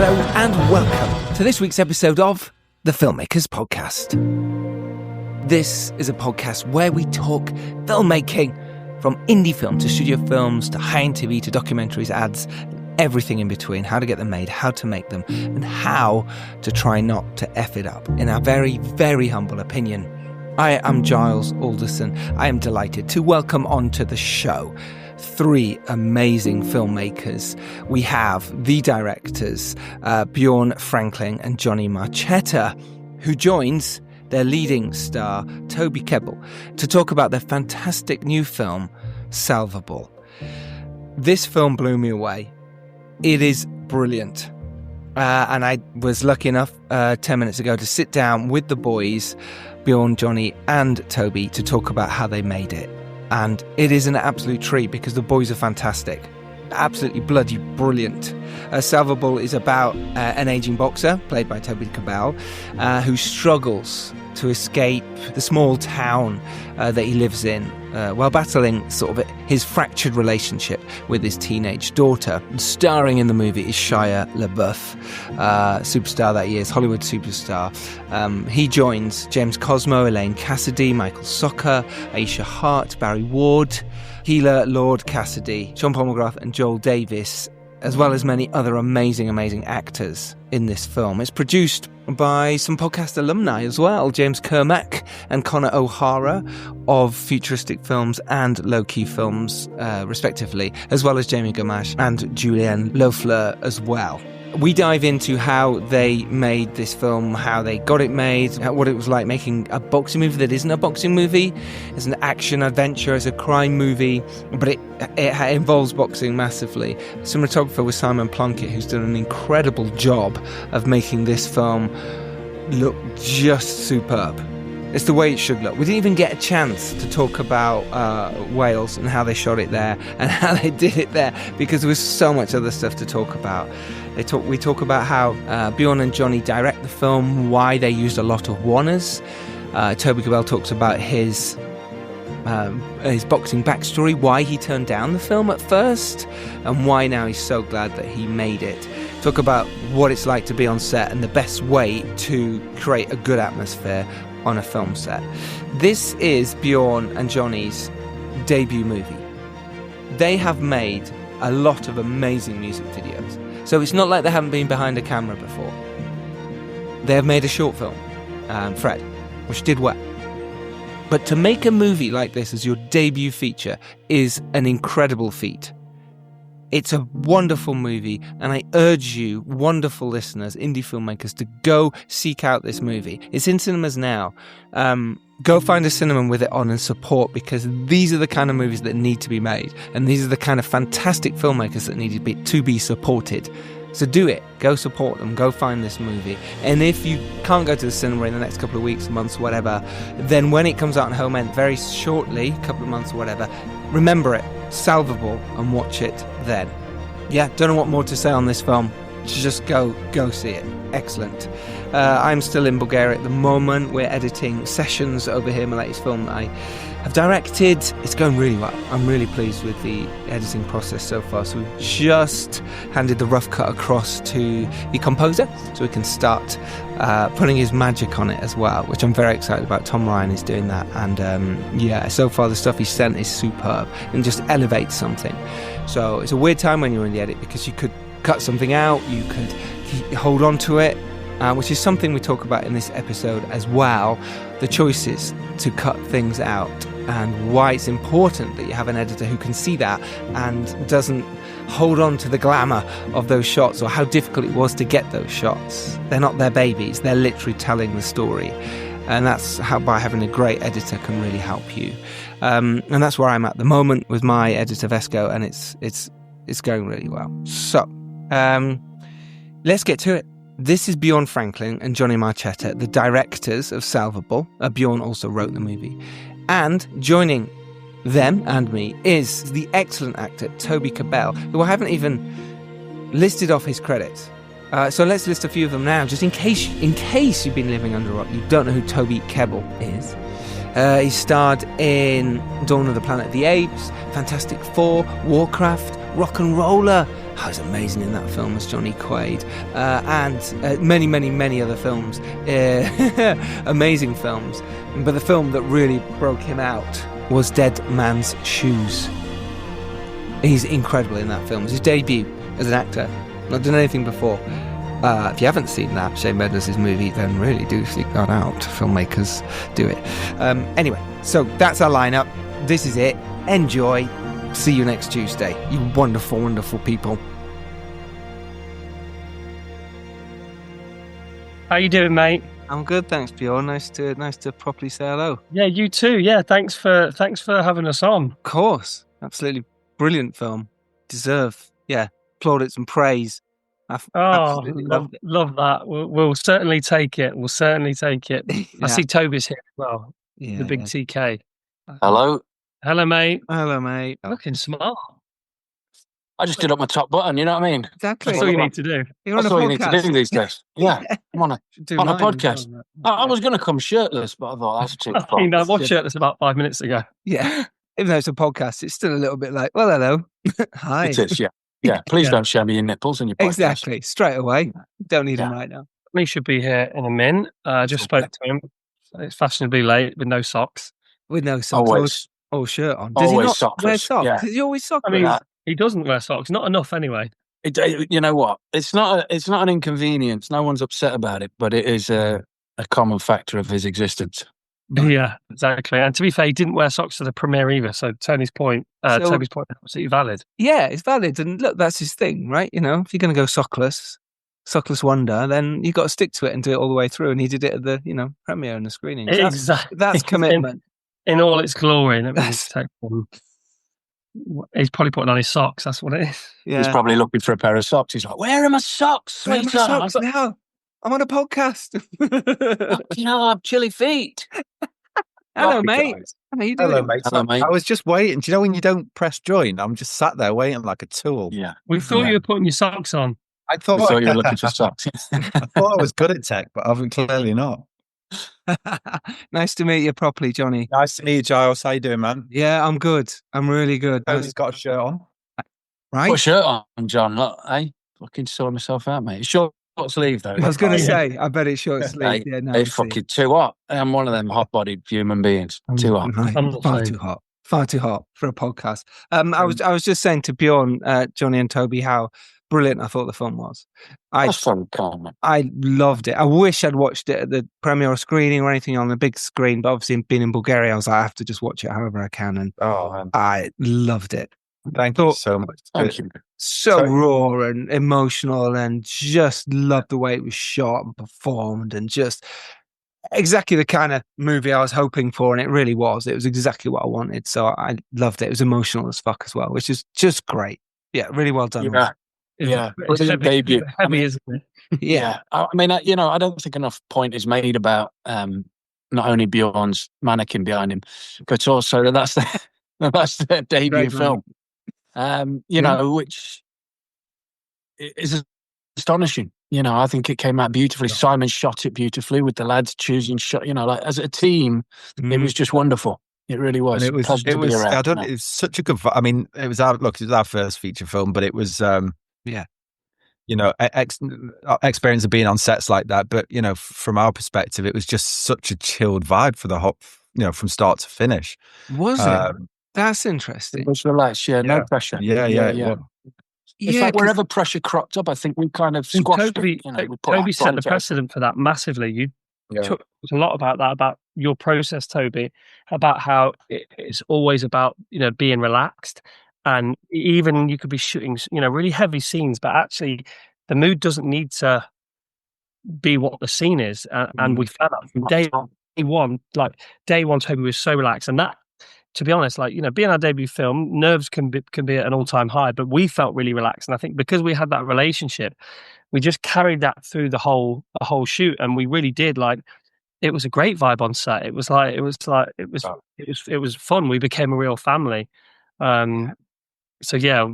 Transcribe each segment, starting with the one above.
Hello and welcome to this week's episode of the Filmmakers Podcast. This is a podcast where we talk filmmaking, from indie film to studio films to high-end TV to documentaries, ads, everything in between, how to get them made, how to make them, and how to try not to F it up, in our very, very humble opinion. I am Giles Alderson. I am delighted to welcome onto the show three amazing filmmakers. We have the directors, Bjorn, Franklyn and Jonny Marchetta, who joins their leading star, Toby Kebbell, to talk about their fantastic new film, Salvable. This film blew me away. It is brilliant. And I was lucky enough 10 minutes ago to sit down with the boys, Bjorn, Jonny and Toby, to talk about how they made it. And it is an absolute treat because the boys are fantastic. Absolutely bloody brilliant. Salvable is about an aging boxer, played by Toby Kebbell, who struggles to escape the small town that he lives in, while battling sort of his fractured relationship with his teenage daughter. Starring in the movie is Shia LaBeouf, superstar that he is, Hollywood superstar. He joins James Cosmo, Elaine Cassidy, Michael Socha, Aisha Hart, Barry Ward, Gila Lord Cassidy, Sean Paul McGrath and Joel Davis, as well as many other amazing actors in this film. It's produced by some podcast alumni as well, James Kermack and Connor O'Hara of Featuristic Films and Lowkey Films, respectively, as well as Jamie Gamache and Julianne Lofleur as well. We dive into how they made this film, how they got it made, what it was like making a boxing movie that isn't a boxing movie. It's an action adventure, it's a crime movie, but it involves boxing massively. Cinematographer was Simon Plunkett, who's done an incredible job of making this film look just superb. It's the way it should look. We didn't even get a chance to talk about Wales and how they shot it there and how they did it there, because there was so much other stuff to talk about. We talk about how Bjorn and Jonny direct the film, why they used a lot of one-ers. Toby Kebbell talks about his boxing backstory, why he turned down the film at first, and why now he's so glad that he made it. Talk about what it's like to be on set and the best way to create a good atmosphere on a film set. This is Bjorn and Jonny's debut movie. They have made a lot of amazing music videos. So it's not like they haven't been behind a camera before. They have made a short film, Fred, which did well. But to make a movie like this as your debut feature is an incredible feat. It's a wonderful movie, and I urge you, wonderful listeners, indie filmmakers, to go seek out this movie. It's in cinemas now. Go find a cinema with it on and support, because these are the kind of movies that need to be made, and these are the kind of fantastic filmmakers that need to be supported. So do it. Go support them. Go find this movie. And if you can't go to the cinema in the next couple of weeks, months, whatever, then when it comes out on home end very shortly, a couple of months or whatever, remember it, Salvable, and watch it then. Yeah, don't know what more to say on this film. Just go see it. Excellent. I'm still in Bulgaria at the moment. We're editing sessions over here, my latest film that I have directed. It's going really well. I'm really pleased with the editing process so far. So we've just handed the rough cut across to the composer so we can start putting his magic on it as well, which I'm very excited about. Tom Ryan is doing that, and so far the stuff he's sent is superb and just elevates something. So it's a weird time when you're in the edit, because you could cut something out, you could hold on to it, which is something we talk about in this episode as well, the choices to cut things out and why it's important that you have an editor who can see that and doesn't hold on to the glamour of those shots or how difficult it was to get those shots. They're not their babies, they're literally telling the story. And that's how, by having a great editor, can really help you. And that's where I'm at the moment with my editor Vesco, and it's going really well. So let's get to it. This is Bjorn Franklyn and Jonny Marchetta, the directors of Salvable. Bjorn also wrote the movie. And joining them and me is the excellent actor Toby Kebbell, who I haven't even listed off his credits. So let's list a few of them now, just in case you've been living under a rock, you don't know who Toby Kebbell is. He starred in Dawn of the Planet of the Apes, Fantastic Four, Warcraft, Rock and Roller, He's amazing in that film as Johnny Quaid, and many, many, many other films, amazing films. But the film that really broke him out was Dead Man's Shoes. He's incredible in that film. It's his debut as an actor. Not done anything before. If you haven't seen that, Shane Mendes' movie, then really do seek that out. Filmmakers do it. Anyway, so that's our lineup. This is it. Enjoy. See you next Tuesday. You wonderful, wonderful people. How you doing, mate? I'm good, thanks, Bjorn. Nice to properly say hello. Yeah, you too. Yeah, thanks for having us on. Of course, absolutely brilliant film. Deserve, plaudits and praise. Absolutely love that. We'll certainly take it. Yeah. I see Toby's here as well. The big TK. Hello, mate. Looking smart. I just did up my top button. You know what I mean? Exactly. That's all you need to do. You're on That's a all podcast. you need to do these days. Yeah, I'm on a podcast. I was going to come shirtless, but I thought that's too far. I was shirtless about 5 minutes ago. Yeah. Even though it's a podcast, it's still a little bit like, well, hello. Hi. It is, yeah. Yeah, please don't show me your nipples and your podcast. Exactly. Straight away. Don't need them right now. He should be here in a min. I just spoke to him. It's fashionably late with no socks. With no socks. Always. Or shirt on. Does Always he not sockless. wear socks? Yeah. Is he always sockless? I mean, he doesn't wear socks. Not enough anyway. You know what? It's not an inconvenience. No one's upset about it, but it is a common factor of his existence. Yeah, exactly. And to be fair, he didn't wear socks to the premiere either. So Toby's point is absolutely valid. Yeah, it's valid. And look, that's his thing, right? You know, if you're going to go sockless wonder, then you've got to stick to it and do it all the way through. And he did it at the, premiere and the screening. Exactly. That's commitment. In all its glory. He's probably putting on his socks. That's what it is. Yeah. He's probably looking for a pair of socks. He's like, where are my socks? Where are my socks now? I'm on a podcast. I have chilly feet. Hello, mate. How you doing? Hello, mate. Hello, mate. I was just waiting. Do you know when you don't press join? I'm just sat there waiting like a tool. Yeah. We thought you were putting your socks on. I thought you were looking for socks. I thought I was good at tech, but I'm clearly not. Nice to meet you properly, Johnny. Nice to meet you, Giles. How you doing, man? Yeah, I'm good. I'm really good. He's got a shirt on. Right? Put a shirt on, John. Look, fucking saw myself out, mate. It's short sleeve, though. I was going to say, I bet it's short sleeve. Yeah, no, it's fucking too hot. I'm one of them hot-bodied human beings. Too hot. Far too hot for a podcast. I was just saying to Bjorn, Jonny and Toby how brilliant I thought the film was. That's fun, man. I loved it. I wish I'd watched it at the premiere or screening or anything on the big screen, but obviously being in Bulgaria, I was like, I have to just watch it however I can, and I loved it. Thank you so much. Thank you. So raw and emotional, and just loved the way it was shot and performed, and just exactly the kind of movie I was hoping for, and it really was. It was exactly what I wanted, so I loved it. It was emotional as fuck as well, which is just great. Yeah, really well done. Yeah, it's heavy, debut. Heavy, isn't it? Yeah. I mean, I don't think enough point is made about not only Bjorn's mannequin behind him, but also that's their debut film. Which is astonishing. I think it came out beautifully. Simon shot it beautifully with the lads choosing shot. Like as a team, it was just wonderful. It really was. And it was such a good. I mean, it was our first feature film, but it was experience of being on sets like that. But from our perspective, it was just such a chilled vibe for the whole, from start to finish. Was it? That's interesting. It was relaxed. Yeah, no pressure. Yeah. In fact, wherever pressure cropped up, I think we kind of squashed it. Toby set the precedent for that massively. You talked a lot about that, about your process, Toby, about how it's always about being relaxed, and even you could be shooting really heavy scenes, but actually the mood doesn't need to be what the scene is, and we found out from day one. Day one, Toby was so relaxed, and that, to be honest, being our debut film, nerves can be at an all-time high, but we felt really relaxed, and I think because we had that relationship, we just carried that through the whole shoot, and we really did. It was a great vibe on set. It was fun. We became a real family. So yeah,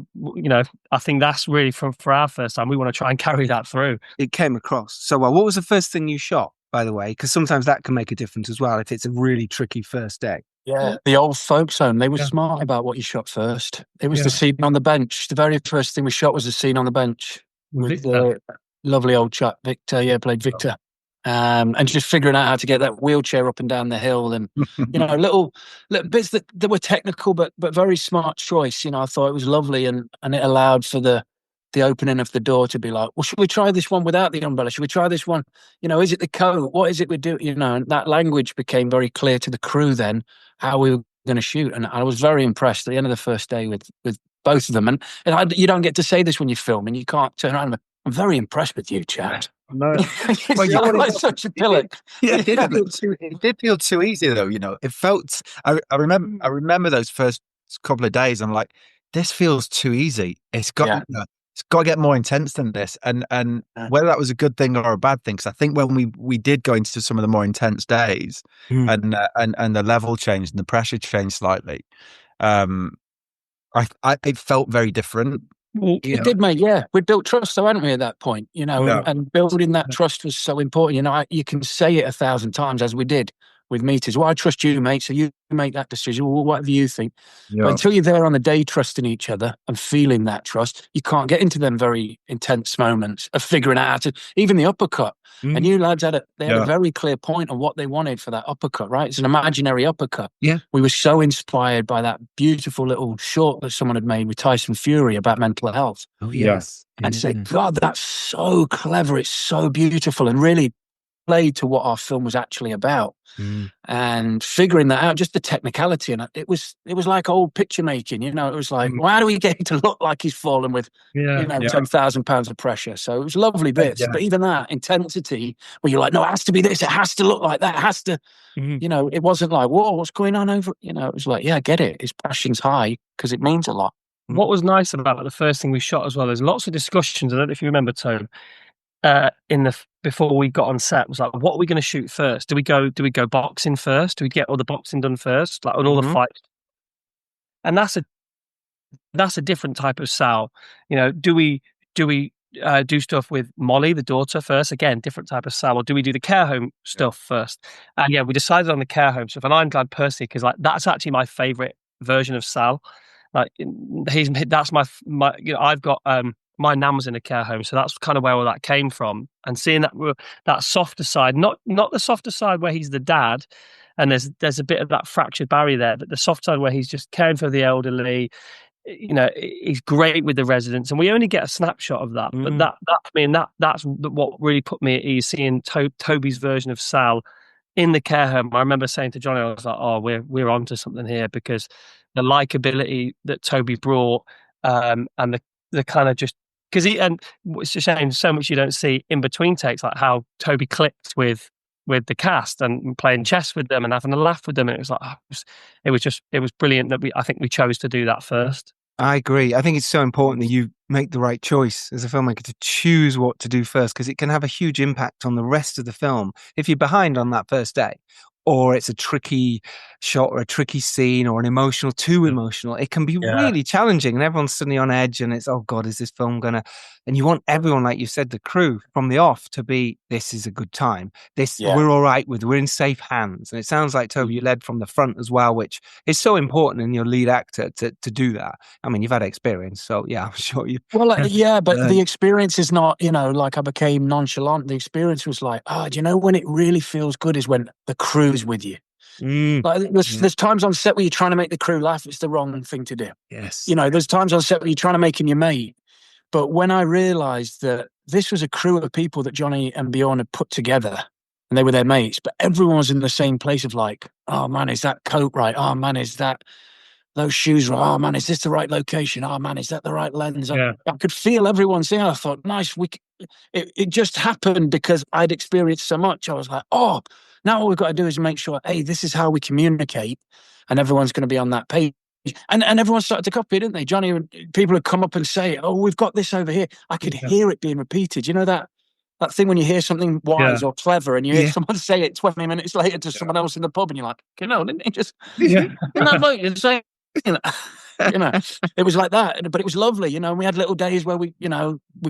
I think that's really for our first time. We want to try and carry that through. It came across so well. What was the first thing you shot, by the way? Because sometimes that can make a difference as well if it's a really tricky first day. Yeah, the old folks home. They were smart about what you shot first. It was the scene on the bench. The very first thing we shot was the scene on the bench with the lovely old chap, Victor. Yeah, played Victor. And just figuring out how to get that wheelchair up and down the hill, and little bits that were technical, but very smart choice. I thought it was lovely, and it allowed for the opening of the door to be like, well, should we try this one without the umbrella? Should we try this one? Is it the coat? What is it we do? And that language became very clear to the crew then, how we were going to shoot. And I was very impressed at the end of the first day with both of them. And you don't get to say this when you film, and you can't turn around and I'm very impressed with you, Chad. No, like such a pillock. It did feel too easy, though. It felt. I remember those first couple of days. I'm like, this feels too easy. It's got to get more intense than this. And whether that was a good thing or a bad thing, because I think when we did go into some of the more intense days, and the level changed and the pressure changed slightly, it felt very different. It did, mate. Yeah, we built trust, though, hadn't we, at that point? And building that trust was so important. You can say it 1,000 times, as we did with meters. Well, I trust you, mate, so you make that decision. Well, whatever you think. But until you're there on the day trusting each other and feeling that trust, you can't get into them very intense moments of figuring out how to, even the uppercut. And you lads had a very clear point on what they wanted for that uppercut, right? It's an imaginary uppercut. Yeah. We were so inspired by that beautiful little short that someone had made with Tyson Fury about mental health. Oh, yes. And say, God, that's so clever. It's so beautiful, and really played to what our film was actually about. And figuring that out, just the technicality, and it was like old picture making. It was like, well, how do we get him to look like he's fallen with 10,000 pounds of pressure? So it was lovely bits, but even that intensity where you're like, no, it has to be this, it has to look like that, it has to, it wasn't like, whoa, what's going on over? It was like, yeah, I get it. His passion's high because it means a lot. What was nice about the first thing we shot as well, there's lots of discussions. I don't know if you remember, Tone, before we got on set, was like, what are we going to shoot first? Do we go boxing first? Do we get all the boxing done first, like on all the fights? And that's a different type of Sal. Do we do stuff with Molly, the daughter, first? Again, different type of Sal. Or do we do the care home stuff first? And we decided on the care home stuff, and I'm glad personally, because that's actually my favorite version of Sal. Like that's my I've got my nan was in a care home, so that's kind of where all that came from. And seeing that softer side, not the softer side where he's the dad, and there's a bit of that fractured barrier there, but the soft side where he's just caring for the elderly. He's great with the residents, and we only get a snapshot of that. But that's what really put me at ease, seeing Toby's version of Sal in the care home. I remember saying to Jonny, I was like, "Oh, we're onto something here," because the likability that Toby brought, and the kind of just. Because it's a shame so much you don't see in between takes, like how Toby clicked with the cast and playing chess with them and having a laugh with them, and it was like it was brilliant that I think we chose to do that first. I agree. I think it's so important that you make the right choice as a filmmaker to choose what to do first, because it can have a huge impact on the rest of the film if you're behind on that first day. Or it's a tricky shot or a tricky scene or too emotional. It can be really challenging, and everyone's suddenly on edge, and it's, oh God, is this film gonna? And you want everyone, like you said, the crew from the off to be, this is a good time. We're all right with, we're in safe hands. And it sounds like, Toby, you led from the front as well, which is so important in your lead actor to do that. I mean, you've had experience, so I'm sure you. Well, but the experience is not, like I became nonchalant. The experience was like, do you know when it really feels good is when the crew's with you. Like there's times on set where you're trying to make the crew laugh. It's the wrong thing to do. Yes. There's times on set where you're trying to make him your mate. But when I realised that this was a crew of people that Jonny and Bjorn had put together, and they were their mates, but everyone was in the same place of like, oh man, is that coat right? Oh man, is those shoes right? Oh man, is this the right location? Oh man, is that the right lens? I could feel everyone saying, I thought, nice. It just happened because I'd experienced so much. I was like, oh, now all we've got to do is make sure, hey, this is how we communicate, and everyone's going to be on that page. And everyone started to copy, didn't they? Jonny, people would come up and say, oh, we've got this over here. I could hear it being repeated. You know that thing when you hear something wise or clever and you hear someone say it 20 minutes later to someone else in the pub, and you're like, no, didn't he just... in that vote, you're saying... It was like that, but it was lovely, and we had little days where we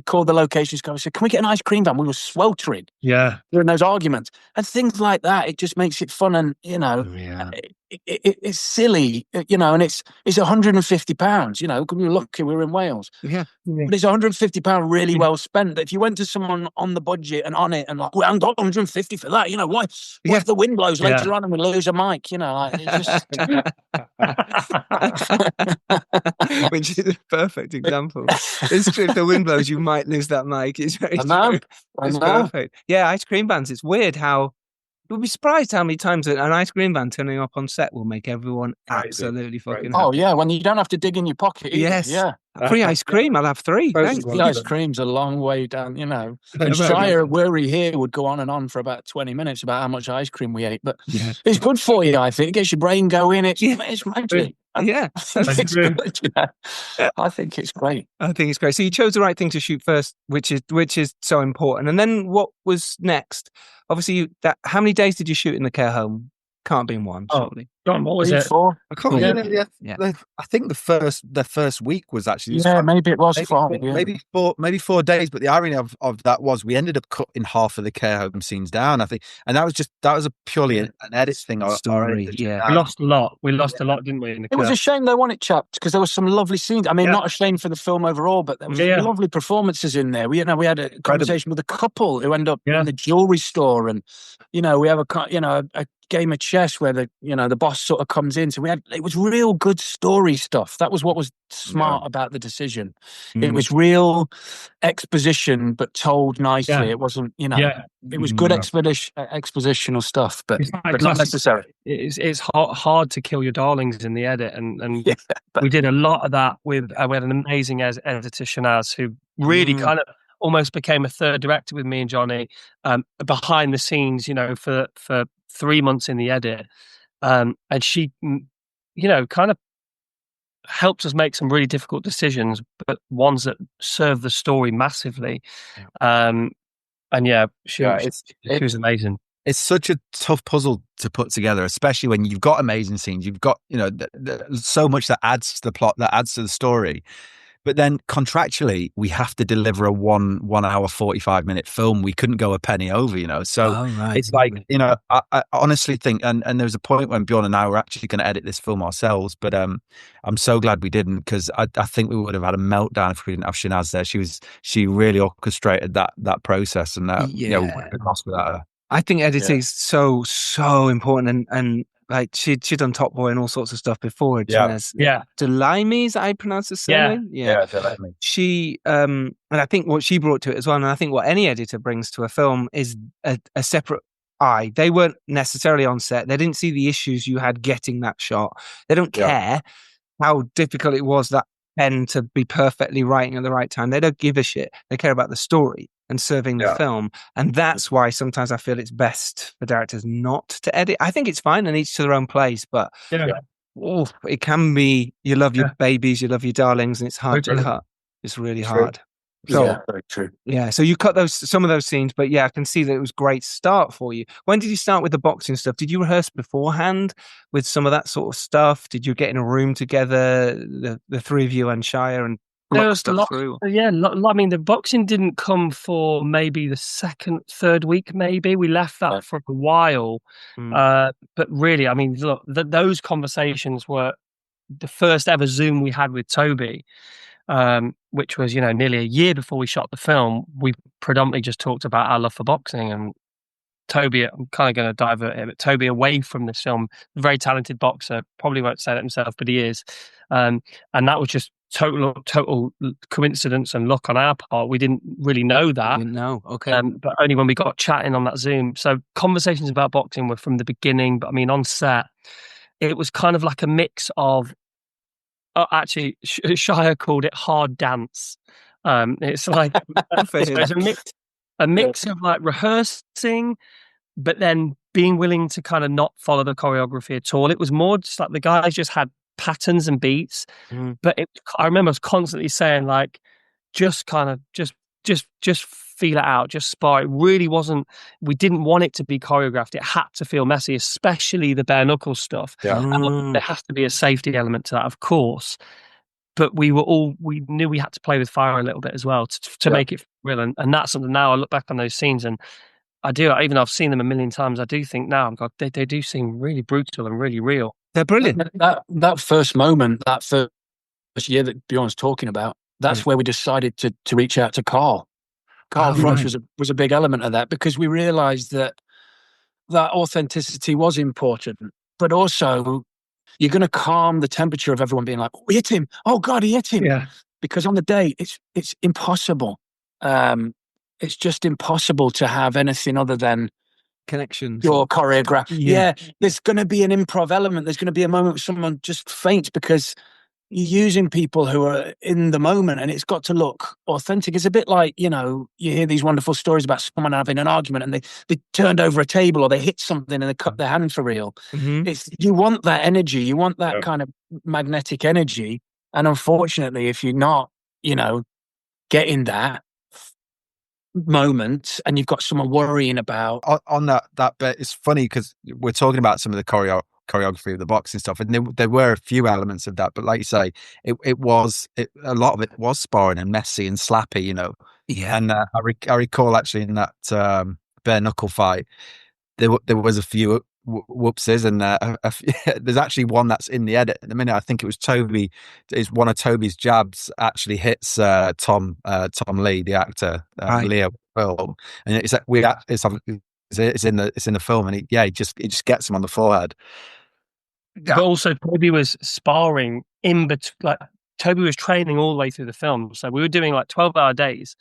called the locations guy and said, can we get an ice cream van? We were sweltering during those arguments and things like that. It just makes it fun, and it's silly, and it's £150, we were lucky we were in Wales, but it's £150 really well spent. If you went to someone on the budget and on it and like, we haven't got 150 for that, what if the wind blows later on and we lose a mic, it's just which is a perfect example. It's true, if the wind blows you might lose that mic. It's very true. It's perfect. Yeah, ice cream vans, it's weird how you'll be surprised how many times an ice cream van turning up on set will make everyone absolutely fucking happy. Oh yeah, when you don't have to dig in your pocket either. Yes. Yeah. Free ice cream, I'll have 3. Thanks. The ice cream's a long way down, And Shia, worry here, would go on and on for about 20 minutes about how much ice cream we ate. But it's good for you, I think. It gets your brain going. It's magic. Yeah. It's good, I think it's great. I think it's great. So you chose the right thing to shoot first, which is so important. And then what was next? Obviously, how many days did you shoot in the care home? Can't be in one, surely. John, what was it? 4? I can't remember. I think the first week was actually maybe it was 4. Maybe 4 days. But the irony of that was we ended up cutting half of the care home scenes down, I think, and that was a purely an edit thing. Story, we lost a lot. We lost a lot, didn't we? It was a shame they wanted chapped because there was some lovely scenes. I mean, not a shame for the film overall, but there was lovely performances in there. We had a conversation with a couple who end up in the jewelry store, and we have a game of chess where the boss sort of comes in. So it was real good story stuff. That was what was smart about the decision. It was real exposition, but told nicely. It wasn't, it was good expositional stuff, but not necessary. It's hard to kill your darlings in the edit, and we did a lot of that with. We had an amazing editor, Shanaz, who really kind of almost became a third director with me and Jonny, behind the scenes, for 3 months in the edit. And she, kind of helped us make some really difficult decisions, but ones that serve the story massively. She was amazing. It's such a tough puzzle to put together, especially when you've got amazing scenes. You've got, so much that adds to the plot, that adds to the story. But then contractually, we have to deliver a 1 hour, 45-minute film. We couldn't go a penny over, So it's like, I honestly think, and there was a point when Bjorn and I were actually going to edit this film ourselves, but I'm so glad we didn't, because I think we would have had a meltdown if we didn't have Shanaz there. She really orchestrated that process, and we would have been lost without her. I think editing is so important, and like she'd done Top Boy and all sorts of stuff before. Delaimi, is that how you pronounce the surname? Delaimi. She and I think what she brought to it as well, and I think what any editor brings to a film is a separate eye. They weren't necessarily on set. They didn't see the issues you had getting that shot. They don't care how difficult it was that pen to be perfectly writing at the right time. They don't give a shit. They care about the story and serving the film. And that's why sometimes I feel it's best for directors not to edit. I think it's fine and each to their own place, but it can be, you love your babies, you love your darlings, and it's hard to cut. It's really hard. So, very true. Yeah, so you cut some of those scenes, but I can see that it was a great start for you. When did you start with the boxing stuff? Did you rehearse beforehand with some of that sort of stuff? Did you get in a room together, the three of you and Shia, and there was stuff through? I mean, the boxing didn't come for maybe the third week, maybe. We left that for a while. But really, I mean, look, those conversations were the first ever Zoom we had with Toby, which was, nearly a year before we shot the film. We predominantly just talked about our love for boxing, and Toby, I'm kind of going to divert it, but Toby, away from this film, very talented boxer, probably won't say that himself, but he is. And that was just total coincidence and luck on our part. We didn't really know that. Okay. But only when we got chatting on that Zoom. So conversations about boxing were from the beginning, but I mean, on set, it was kind of like a mix of, actually, Shia called it hard dance. It's like it's a mix of like rehearsing, but then being willing to kind of not follow the choreography at all. It was more just like the guys just had patterns and beats, but I remember us constantly saying like, just just feel it out, just spar. It really wasn't. We didn't want it to be choreographed. It had to feel messy, especially the bare knuckle stuff. Yeah. And there has to be a safety element to that, of course. But we knew we had to play with fire a little bit as well to make it real. And that's something. Now I look back on those scenes and I do, even though I've seen them a million times, I do think now, God, they do seem really brutal and really real. They're brilliant. That first moment, that first year that Bjorn's talking about, that's where we decided to reach out to Carl. Carl Frosch was a big element of that, because we realised that authenticity was important, but also you're going to calm the temperature of everyone being like, oh, he hit him. Oh God, he hit him. Yeah. Because on the day, it's impossible. It's just impossible to have anything other than connections. Your choreograph. Yeah. There's going to be an improv element. There's going to be a moment where someone just faints because you're using people who are in the moment, and it's got to look authentic. It's a bit like, you hear these wonderful stories about someone having an argument and they turned over a table or they hit something and they cut their hand for real. Mm-hmm. You want that energy. You want that kind of magnetic energy. And unfortunately, if you're not, getting that moment and you've got someone worrying about... On that bit, it's funny because we're talking about some of the choreography of the boxing stuff, and there were a few elements of that, but like you say, a lot of it was sparring and messy and slappy, and I recall actually in that bare knuckle fight there was a few whoopses, and there's actually one that's in the edit at the minute. I think it was Toby, is one of Toby's jabs actually hits Tom Lee, the actor, Leo film, and it's in the film, and it just gets him on the forehead. But also Toby was sparring in between, like Toby was training all the way through the film. So we were doing like 12-hour days,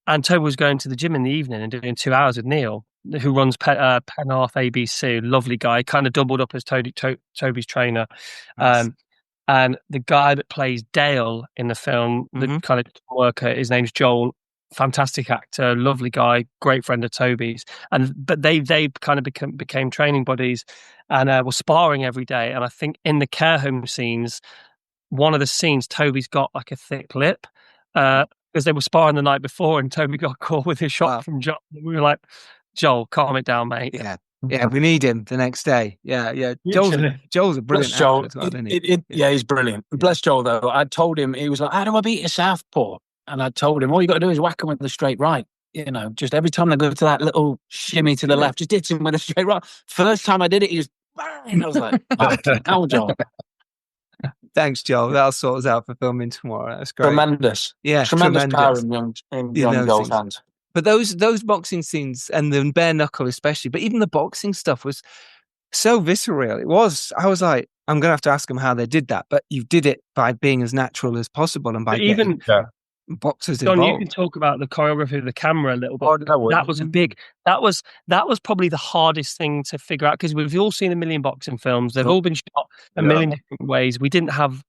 and Toby was going to the gym in the evening and doing 2 hours with Neil, who runs Penarth ABC, lovely guy, kind of doubled up as Toby's trainer. Nice. And the guy that plays Dale in the film, the kind of worker, his name's Joel. Fantastic actor, lovely guy, great friend of Toby's, but they kind of became training buddies, and were sparring every day. And I think in the care home scenes, one of the scenes, Toby's got like a thick lip because they were sparring the night before, and Toby got caught with his shot from Joel. We were like, Joel, calm it down, mate. Yeah, we need him the next day. Yeah. Joel's a brilliant actor as well, isn't he? He's brilliant. Bless Joel, though. I told him, he was like, how do I beat a southpaw? And I told him, all you got to do is whack him with the straight right. Just every time they go to that little shimmy to the left, just hit him with a straight right. First time I did it, he was bang. I was like, how Joel? Thanks, Joel. That'll sort us out for filming tomorrow. That's great. Tremendous. Yeah, tremendous power in young Joel's hands. But those boxing scenes and the bare knuckle especially, but even the boxing stuff was so visceral. I was like, I'm going to have to ask them how they did that. But you did it by being as natural as possible and by getting boxers John, involved. you can talk about the choreography of the camera a little bit. That was probably the hardest thing to figure out, because we've all seen a million boxing films. They've all been shot a million different ways. We didn't have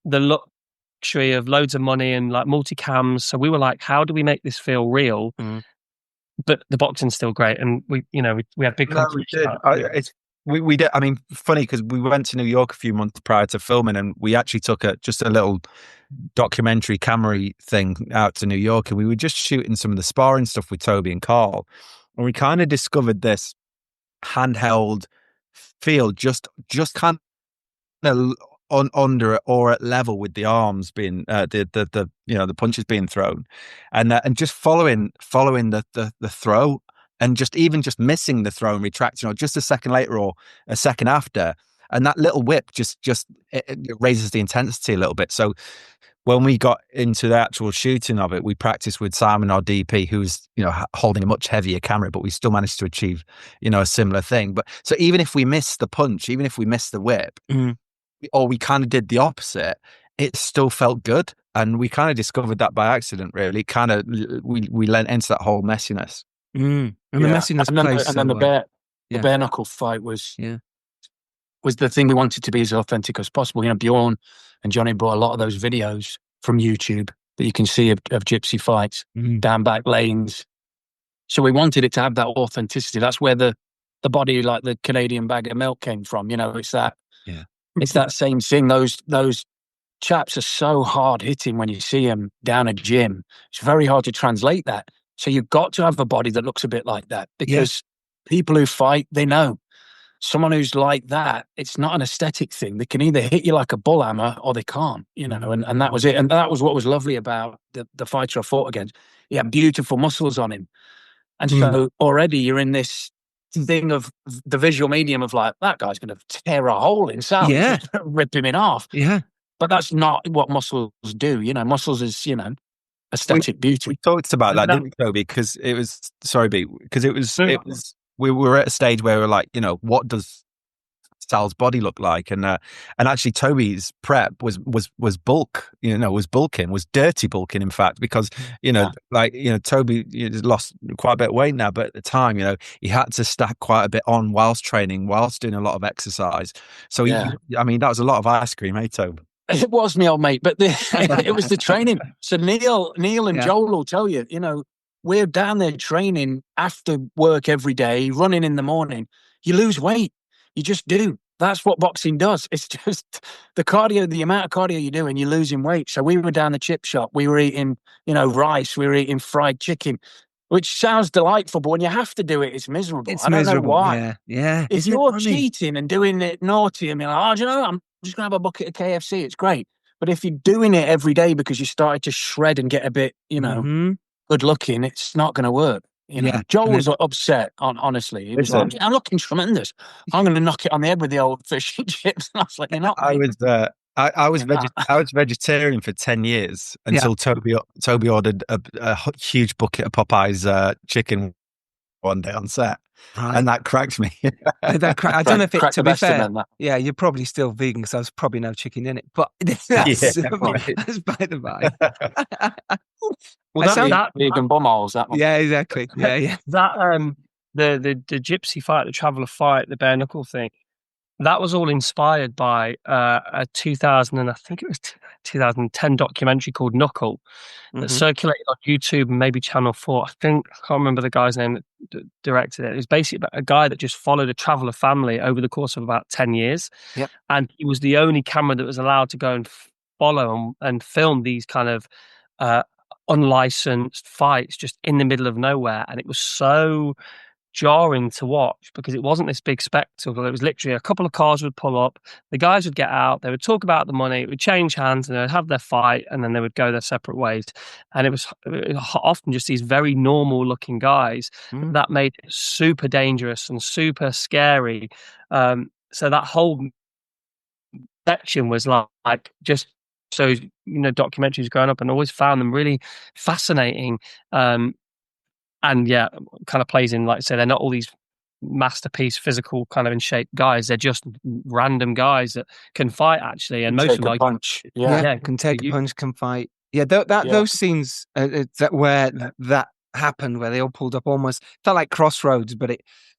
the luxury of loads of money and like multicams, so we were like, how do we make this feel real? But the boxing's still great, and we had big conversations. We did. I mean, funny because we went to New York a few months prior to filming, and we actually took just a little documentary camera thing out to New York, and we were just shooting some of the sparring stuff with Toby and Carl, and we kind of discovered this handheld feel, just kind of under or at level with the arms being the punches being thrown, and just following the throw. And just missing the throw and retracting, or just a second later or a second after, and that little whip just it raises the intensity a little bit. So when we got into the actual shooting of it, we practiced with Simon, our DP, who's holding a much heavier camera, but we still managed to achieve a similar thing. But so even if we missed the punch, even if we missed the whip, or we kind of did the opposite, it still felt good. And we kind of discovered that by accident. Really, kind of we lent into that whole messiness. And the messiness and then the bare knuckle fight was the thing we wanted to be as authentic as possible. Bjorn and Jonny brought a lot of those videos from YouTube that you can see of gypsy fights down back lanes. So we wanted it to have that authenticity. That's where the body, like the Canadian bag of milk, came from. It's that it's that same thing. Those chaps are so hard hitting when you see them down a gym. It's very hard to translate that. So you've got to have a body that looks a bit like that, because people who fight, they know. Someone who's like that, it's not an aesthetic thing. They can either hit you like a bull hammer or they can't, you know, and that was it. And that was what was lovely about the fighter I fought against. He had beautiful muscles on him. And so already you're in this thing of the visual medium of like, that guy's going to tear a hole in Sal, rip him in half. Yeah. But that's not what muscles do. You know, muscles is, you know, aesthetic beauty. We talked about that, didn't we, Toby? Because it was, we were at a stage where we were like, you know, what does Sal's body look like? And actually Toby's prep was bulk, you know, was dirty bulking, in fact, because, you know, like, you know, Toby lost quite a bit of weight now, but at the time, you know, he had to stack quite a bit on whilst training, whilst doing a lot of exercise. So I mean, that was a lot of ice cream, eh, Toby? It was me old mate, but it was the training. So Neil and Joel will tell you, you know, we're down there training after work every day, running in the morning. You lose weight. You just do. That's what boxing does. It's just the cardio, the amount of cardio you do, and you're losing weight. So we were down the chip shop. We were eating, you know, rice. We were eating fried chicken, which sounds delightful, but when you have to do it, it's miserable. I don't know why. Yeah. If you're cheating and doing it naughty and being like, oh, do you know, I'm just going to have a bucket of KFC. It's great. But if you're doing it every day because you started to shred and get a bit, you know, good looking, it's not going to work. You know, Joel was upset. Honestly, he was like, "I'm looking tremendous. I'm going to knock it on the head with the old fish and chips." And I was like, "You're not." I was vegetarian for 10 years until Toby ordered a huge bucket of Popeye's chicken one day on set. Right. And that cracked me. I don't know if it, to be fair, you're probably still vegan because there's probably no chicken in it. But that's by the by. Well, that vegan bumholes, that one. Yeah, exactly. Yeah. That the gypsy fight, the traveller fight, the bare knuckle thing, that was all inspired by a 2010 documentary called Knuckle that circulated on YouTube and maybe Channel 4. I can't remember the guy's name that directed it. It was basically about a guy that just followed a traveller family over the course of about 10 years. Yep. And he was the only camera that was allowed to go and follow and film these kind of unlicensed fights just in the middle of nowhere. And it was so jarring to watch because it wasn't this big spectacle. It was literally a couple of cars would pull up, the guys would get out, they would talk about the money, it would change hands, and they'd have their fight, and then they would go their separate ways. And it was often just these very normal looking guys that made it super dangerous and super scary. So that whole section was like just so, you know, documentaries growing up, and always found them really fascinating. And kind of plays in, like I say, they're not all these masterpiece, physical, kind of in shape guys. They're just random guys that can fight, actually. And most of them, punch. Can take a punch, can fight. Yeah, those scenes where that happened, where they all pulled up, almost felt like Crossroads, but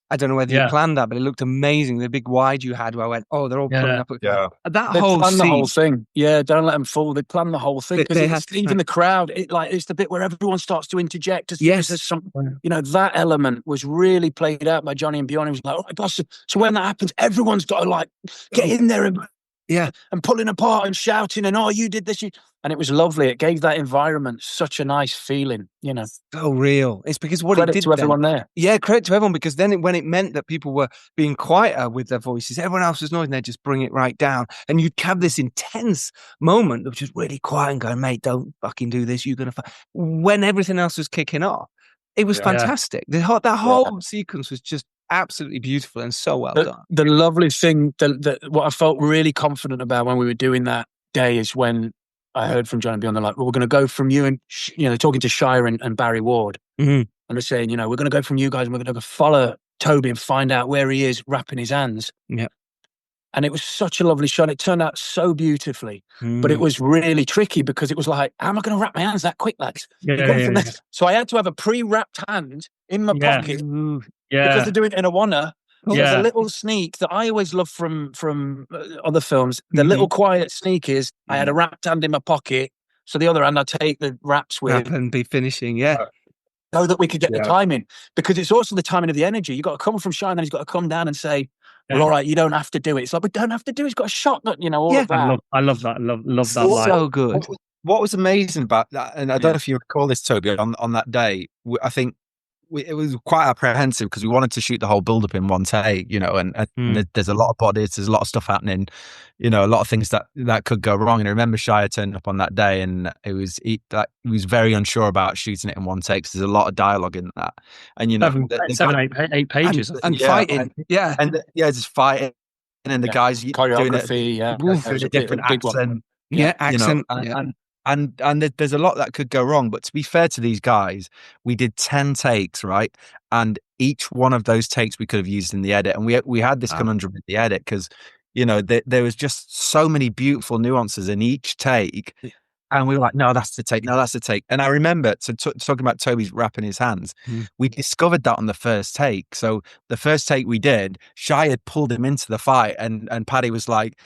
I don't know whether you planned that, but it looked amazing. The big wide you had, where I went, oh, they're all pulling up. That they whole plan scene. the whole thing. Yeah, don't let them fall. They plan the whole thing because even the crowd. It's the bit where everyone starts to interject. There's some, you know, that element was really played out by Jonny and Bjorn. It was like, oh, boss. So when that happens, everyone's got to like get in there and pulling apart and shouting and you did this. And it was lovely. It gave that environment such a nice feeling, you know. So real. It's because what credit it did to everyone there. Yeah, credit to everyone, because then when it meant that people were being quieter with their voices, everyone else was noisy, and they'd just bring it right down. And you'd have this intense moment of just really quiet and going, mate, don't fucking do this. You're going to fight. When everything else was kicking off, it was fantastic. That whole sequence was just absolutely beautiful and so well done. The lovely thing, what I felt really confident about when we were doing that day is when I heard from John and Bjorn, they're like, well, we're going to go from you and, you know, talking to Shia and Barry Ward. And they're saying, you know, we're going to go from you guys and we're going to follow Toby and find out where he is wrapping his hands. Yeah. And it was such a lovely shot. It turned out so beautifully, but it was really tricky because it was like, how am I going to wrap my hands that quick, lads? So I had to have a pre-wrapped hand in my pocket because they're doing it in a wanna. There's a little sneak that I always love from other films. The little quiet sneak is I had a wrapped hand in my pocket, so the other hand I take the wraps with and be finishing, so that we could get the timing, because it's also the timing of the energy. You've got to come from Shine, then he's got to come down and say, well, all right, you don't have to do it. It's like, we don't have to do it. It's got a shot, all of that. I love that. I love that line. So good. What was amazing about that, and I don't know if you recall this, Toby, on that day, I think it was quite apprehensive because we wanted to shoot the whole build-up in one take, and there's a lot of bodies, there's a lot of stuff happening, a lot of things that could go wrong. And I remember Shia turned up on that day, and he was very unsure about shooting it in one take because there's a lot of dialogue in that, and eight pages and fighting, just fighting, and the guys choreography, doing a different accent, accent, And there's a lot that could go wrong. But to be fair to these guys, we did 10 takes, right? And each one of those takes we could have used in the edit. And we had this conundrum in the edit because, there was just so many beautiful nuances in each take. And we were like, no, that's the take. No, that's the take. And I remember, talking about Toby's wrapping his hands, we discovered that on the first take. So the first take we did, Shia had pulled him into the fight, and Paddy was like,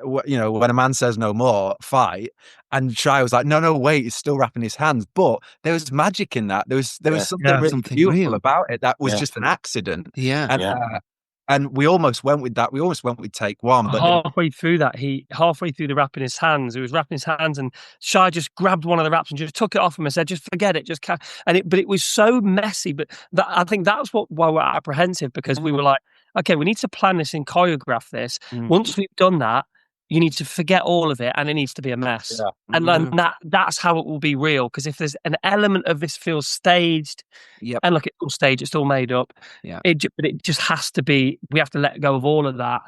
when a man says no more, fight. And Shia was like, no, wait, he's still wrapping his hands. But there was magic in that. There was something really beautiful about it that was just an accident. Yeah. And we almost went with that. We almost went with take one. But halfway through the wrapping his hands, he was wrapping his hands, and Shia just grabbed one of the wraps and just took it off him and said, "Just forget it, just can't." But it was so messy. But I think that's why we're apprehensive, because we were like, okay, we need to plan this and choreograph this. Once we've done that, you need to forget all of it, and it needs to be a mess. And then that's how it will be real. Because if there's an element of this feels staged, and look, it's all staged, it's all made up. But it just has to be. We have to let go of all of that.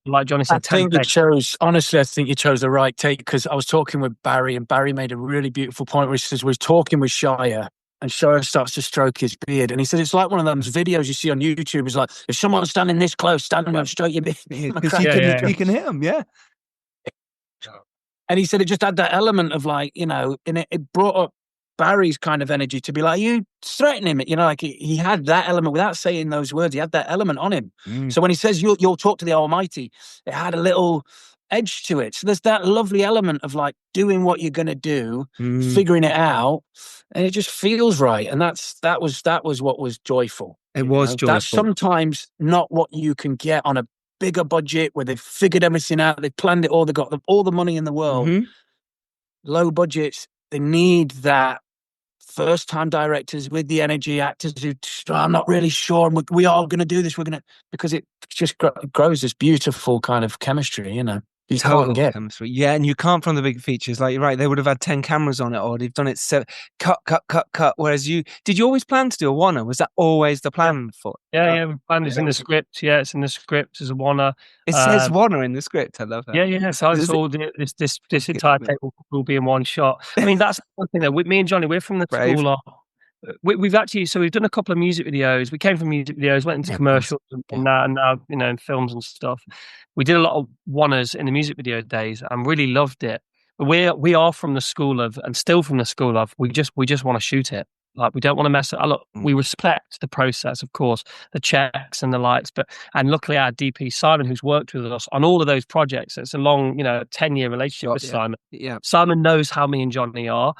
Like Jonny said, I think you chose the right take, because I was talking with Barry, and Barry made a really beautiful point where he says, we're talking with Shia, and Shia starts to stroke his beard, and he said it's like one of those videos you see on YouTube. It's like, if someone's standing this close, stand and stroke your beard, because you can hit them, And he said it just had that element of like, and it brought up Barry's kind of energy to be like, you threaten him, like he had that element without saying those words. He had that element on him. So when he says you'll talk to the Almighty, it had a little edge to it. So there's that lovely element of like doing what you're going to do, figuring it out, and it just feels right. And that was what was joyful. It was joyful. That's sometimes not what you can get on a bigger budget where they've figured everything out, they've planned it all, they've got all the money in the world. Low budgets, they need that first-time directors with the energy, actors who, I'm not really sure, and we are going to do this, because it just grows this beautiful kind of chemistry, You Total can't get chemistry. Yeah, and you can't from the big features. Like, you're right, they would have had 10 cameras on it, or they've done it cut. Whereas did you always plan to do a one-er? Was that always the plan for it? Yeah, we planned it in the script. Yeah, it's in the script as a one-er. It says one-er in the script. I love that. Yeah. So I saw this entire take will be in one shot. I mean, that's one thing though. With me and Jonny, we're from the school of. We've actually, so we've done a couple of music videos. We came from music videos, went into commercials and now, in films and stuff. We did a lot of one-ers in the music video days and really loved it. But we are from the school of, and still from the school of, we just want to shoot it. Like, we don't want to mess it. Look, we respect the process, of course, the checks and the lights, and luckily our DP Simon, who's worked with us on all of those projects. It's a long, 10-year relationship with Simon. Yeah. Simon knows how me and Jonny are.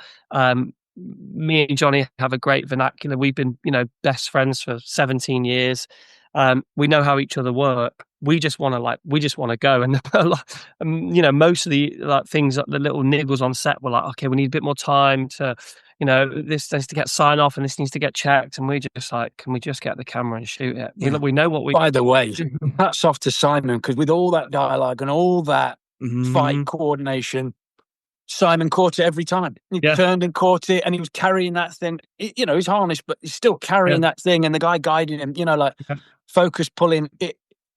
Me and Jonny have a great vernacular. We've been, best friends for 17 years. We know how each other work. We just want to go. And, most of the things, the little niggles on set were like, okay, we need a bit more time to, this needs to get signed off and this needs to get checked. And we just like, can we just get the camera and shoot it? Yeah. We know what we. By the way, hats off to Simon, because with all that dialogue and all that fight coordination, Simon caught it every time. He turned and caught it, and he was carrying that thing. He's harnessed, but he's still carrying that thing, and the guy guiding him. Focus pulling.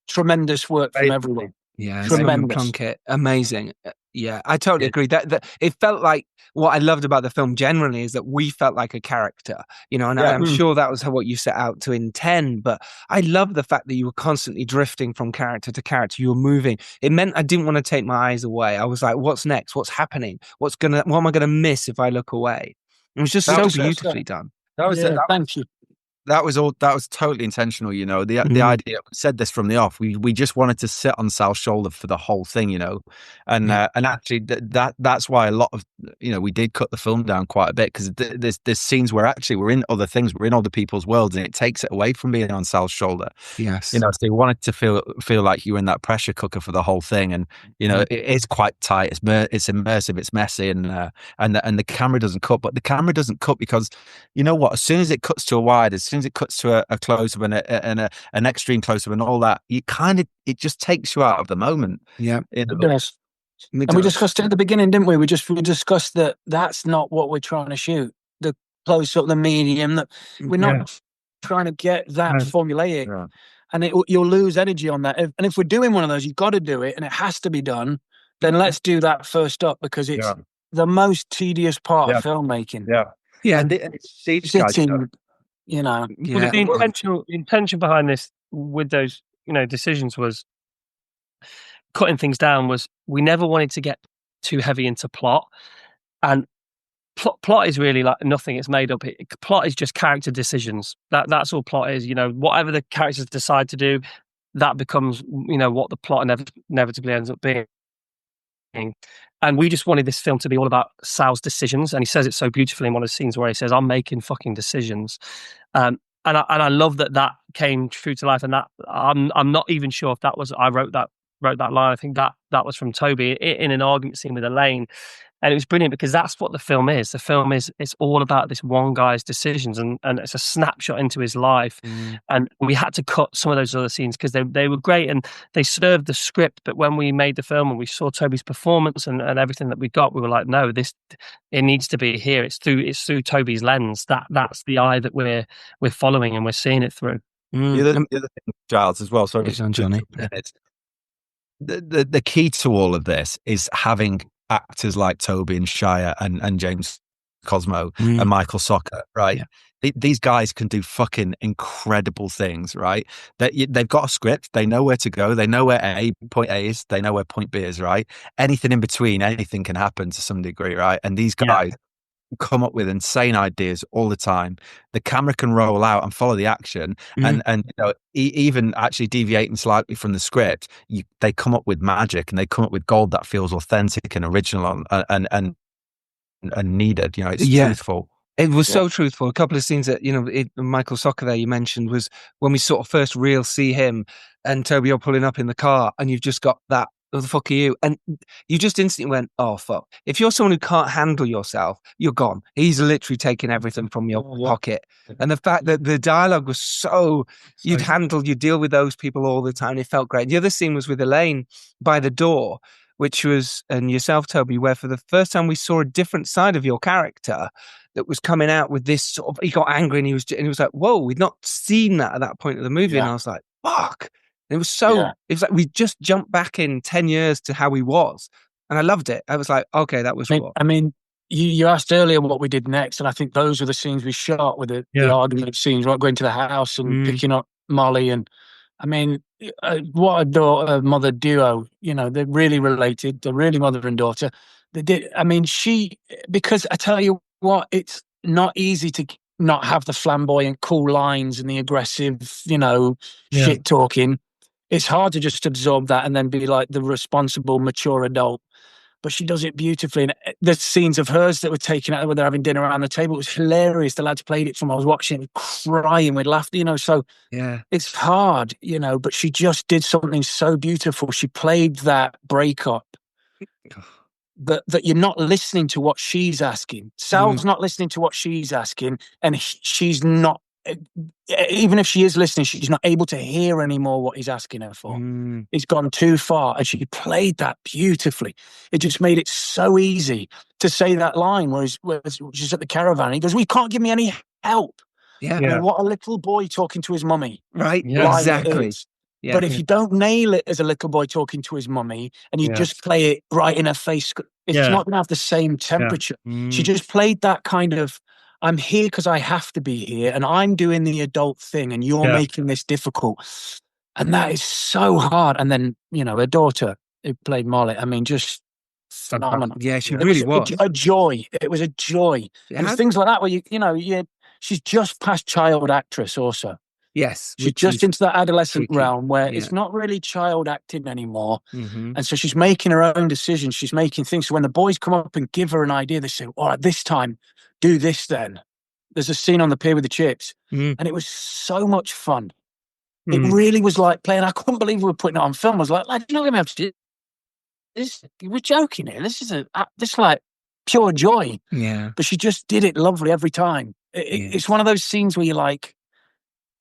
Tremendous work from everyone. Yeah, tremendous. Plunkett, amazing. Yeah, I totally agree. That it felt like, what I loved about the film generally is that we felt like a character, and I'm sure that was what you set out to intend. But I love the fact that you were constantly drifting from character to character. You were moving. It meant I didn't want to take my eyes away. I was like, what's next? What's happening? What am I going to miss if I look away? It was just so beautifully done. Thank you. that was totally intentional, the idea, we said this from the off, we just wanted to sit on Sal's shoulder for the whole thing, and actually that's why a lot of, we did cut the film down quite a bit, because there's scenes where actually we're in other things, we're in other people's worlds, and it takes it away from being on Sal's shoulder. Yes. So you wanted to feel like you were in that pressure cooker for the whole thing, and it is quite tight, it's immersive, it's messy, and the camera doesn't cut, but the camera doesn't cut because, as soon as it cuts to a wide, as soon as it cuts to a close-up and an extreme close-up and all that, it just takes you out of the moment. Yeah. It does. And we discussed it at the beginning, didn't we? We discussed that that's not what we're trying to shoot. The close-up, the medium, that we're not trying to get that formulaic. Yeah. And you'll lose energy on that. And if we're doing one of those, you've got to do it, and it has to be done, then let's do that first up, because it's the most tedious part of filmmaking. Yeah. Yeah. And sitting, Well, the intention behind this with those, decisions was cutting things down. Was we never wanted to get too heavy into plot, and plot is really like nothing. It's made up. Plot is just character decisions. That's all plot is. Whatever the characters decide to do, that becomes what the plot inevitably ends up being. And we just wanted this film to be all about Sal's decisions, and he says it so beautifully in one of the scenes where he says, "I'm making fucking decisions," and I love that came true to life. And that I'm not even sure if that was I wrote that line. I think that was from Toby in an argument scene with Elaine. And it was brilliant, because that's what the film is. The film it's all about this one guy's decisions, and it's a snapshot into his life. And we had to cut some of those other scenes because they were great and they served the script. But when we made the film and we saw Toby's performance and everything that we got, we were like, no, it needs to be here. It's through Toby's lens. That's the eye that we're following and we're seeing it through. The other thing, Giles, as well. Sorry, Johnny. The key to all of this is having actors like Toby and Shia and James Cosmo and Michael Soccer, right? Yeah. These guys can do fucking incredible things, right? They've got a script, they know where to go, they know where point A is, they know where point B is, right? Anything in between, anything can happen to some degree, right? And these guys come up with insane ideas all the time. The camera can roll out and follow the action, and even actually deviating slightly from the script, they come up with magic, and they come up with gold that feels authentic and original and needed. It's truthful. It was so truthful. A couple of scenes that Michael Soccer there you mentioned was when we sort of first see him and Toby, you're pulling up in the car, and you've just got that. Who the fuck are you? And you just instantly went, oh, fuck. If you're someone who can't handle yourself, you're gone. He's literally taking everything from your pocket. And the fact that the dialogue was you deal with those people all the time. It felt great. The other scene was with Elaine by the door, which was, and yourself, Toby, where for the first time we saw a different side of your character that was coming out with this sort of, he got angry and he was like, whoa, we'd not seen that at that point of the movie. And I was like, fuck. It was it was like we just jumped back in 10 years to how he was. And I loved it. I was like, okay, that was I mean, you asked earlier what we did next. And I think those were the scenes we shot with the argument scenes, right? Going to the house and picking up Molly. And I mean, what a daughter-mother duo. They're really related. They're really mother and daughter. They did. I mean, because I tell you what, it's not easy to not have the flamboyant, cool lines and the aggressive, shit talking. It's hard to just absorb that and then be like the responsible, mature adult. But she does it beautifully. And the scenes of hers that were taken out when they're having dinner around the table, it was hilarious. The lads played it from, I was watching it crying with laughter, so it's hard, but she just did something so beautiful. She played that breakup. That you're not listening to what she's asking. Sal's not listening to what she's asking, and she's not, even if she is listening, she's not able to hear anymore what he's asking her for. It's gone too far, and she played that beautifully. It just made it so easy to say that line where she's at the caravan. And he goes, well, you can't give me any help. What a little boy talking to his mummy. Right, exactly. Yeah. But if you don't nail it as a little boy talking to his mummy and you just play it right in her face, it's not going to have the same temperature. She just played that kind of, I'm here because I have to be here and I'm doing the adult thing and you're making this difficult. And that is so hard. And then, her daughter who played Molly, I mean, just phenomenal. Yeah, she really was. A joy. It was a joy. And things like that where she's just past child actress also. Yes. She's just into that adolescent tricky. realm where it's not really child acting anymore. Mm-hmm. And so she's making her own decisions. She's making things. So when the boys come up and give her an idea, they say, all right, this time, do this then. There's a scene on the pier with the chips. And it was so much fun. It really was like playing. I couldn't believe we were putting it on film. I was like, you're not going to be able to do this. We're joking here. This is like pure joy. Yeah. But she just did it lovely every time. It's one of those scenes where you're like,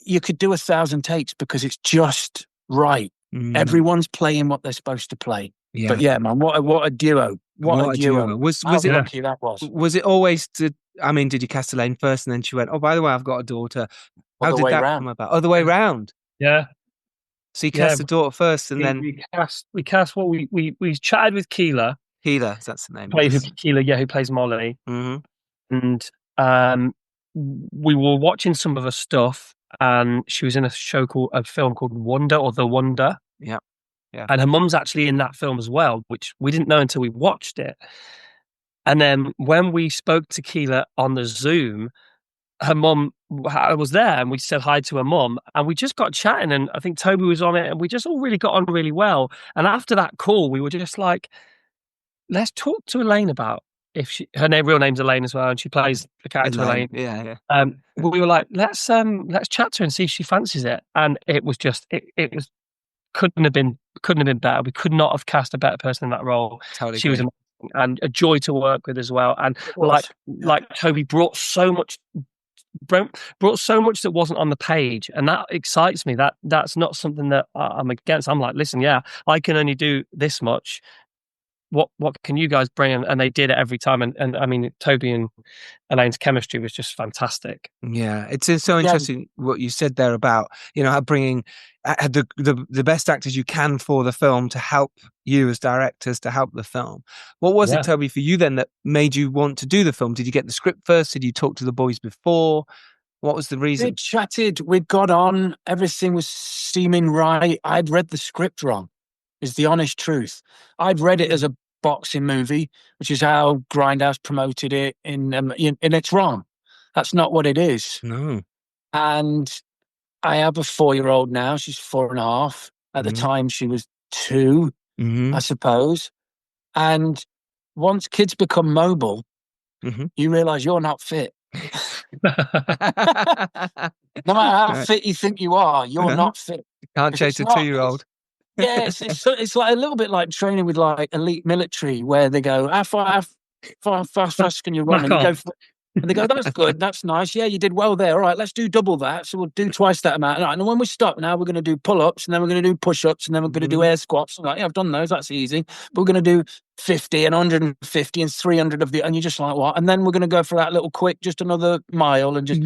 you could do 1,000 takes because it's just right. Everyone's playing what they're supposed to play. Yeah. But yeah, man, what a duo. What a duo. Was How it lucky that was? Was it always did you cast Elaine first and then she went, oh, by the way, I've got a daughter? How did that come about? Other way round. Yeah. So you cast the daughter first and then we cast what we chatted with Keela. Keela, that's the name. Keela, who plays Molly. And we were watching some of her stuff, and she was in a film called Wonder or The Wonder. Yeah. And her mum's actually in that film as well, which we didn't know until we watched it. And then when we spoke to Keela on the Zoom, her mum was there, and we said hi to her mum, and we just got chatting, and I think Toby was on it, and we just all really got on really well. And after that call, we were just like, let's talk to Elaine about her real name's Elaine as well, and she plays the character Elaine. Yeah. We were like, let's chat to her and see if she fancies it. And it was just it was couldn't have been better. We could not have cast a better person in that role. Totally she was amazing and a joy to work with as well. And like Toby brought so much that wasn't on the page, and that excites me. That's not something that I'm against. I'm like, listen, I can only do this much. What can you guys bring? And they did it every time. And I mean, Toby and Elaine's chemistry was just fantastic. Yeah, it's so interesting what you said there about, how bringing the best actors you can for the film to help you as directors to help the film. What was it, Toby, for you then that made you want to do the film? Did you get the script first? Did you talk to the boys before? What was the reason? We chatted, we got on, everything was seeming right. I'd read the script wrong, is the honest truth. I'd read it as a boxing movie, which is how Grindhouse promoted it, and it's wrong. That's not what it is. No. And I have a 4-year-old now. She's 4.5. At the time, she was 2, I suppose. And once kids become mobile, you realise you're not fit. No matter how fit you think you are, you're not fit. You can't chase a 2-year-old. Yeah, it's like a little bit like training with like elite military, where they go, how fast can you run? And they go, that's good, that's nice. Yeah, you did well there. All right, let's do double that. So we'll do twice that amount. And when we stop now, we're going to do pull-ups, and then we're going to do push-ups, and then we're going to do air squats. I'm like, yeah, I've done those. That's easy. But we're going to do 50 and 150 and 300 of the, and you're just like, what? And then we're going to go for that little quick, just another mile, and just.